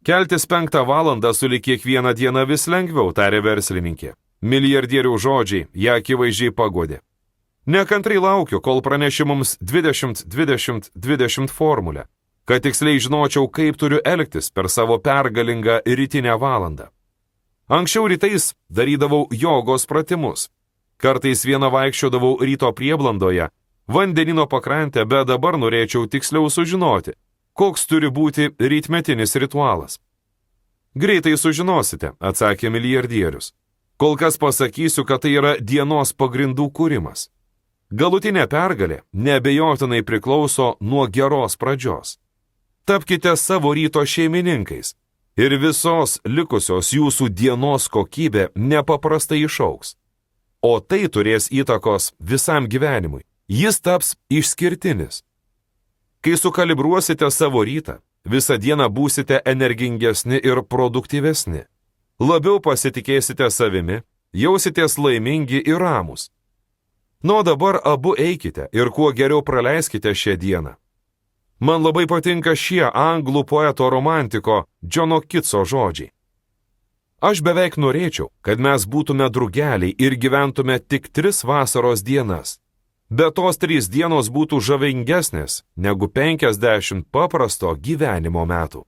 Keltis 5 valandą sulig kiekvieną dieną vis lengviau, tarė verslininkė. Milijardierių žodžiai ją akivaizdžiai pagodė. Nekantrai laukiu, kol praneši mums 20-20-20 formulę, kad tiksliai žinočiau, kaip turiu elgtis per savo pergalingą rytinę valandą. Anksčiau rytais darydavau jogos pratimus. Kartais vieną vaikščiodavau ryto prieblandoje, vandenino pakrantę, bet dabar norėčiau tiksliau sužinoti, koks turi būti rytmetinis ritualas. Greitai sužinosite, atsakė milijardierius. Kol kas pasakysiu, kad tai yra dienos pagrindų kūrimas. Galutinė pergalė neabejotinai priklauso nuo geros pradžios. Tapkite savo ryto šeimininkais ir visos likusios jūsų dienos kokybė nepaprastai išaugs. O tai turės įtakos visam gyvenimui. Jis taps išskirtinis. Kai sukalibruosite savo rytą, visą dieną būsite energingesni ir produktyvesni. Labiau pasitikėsite savimi, jausitės laimingi ir ramūs. Nuo dabar abu eikite ir kuo geriau praleiskite šią dieną. Man labai patinka šie anglų poeto romantiko Džono Kitso žodžiai. Aš beveik norėčiau, kad mes būtume drugeliai ir gyventume tik 3 vasaros dienas. Bet tos 3 dienos būtų žavingesnės negu 50 paprasto gyvenimo metų.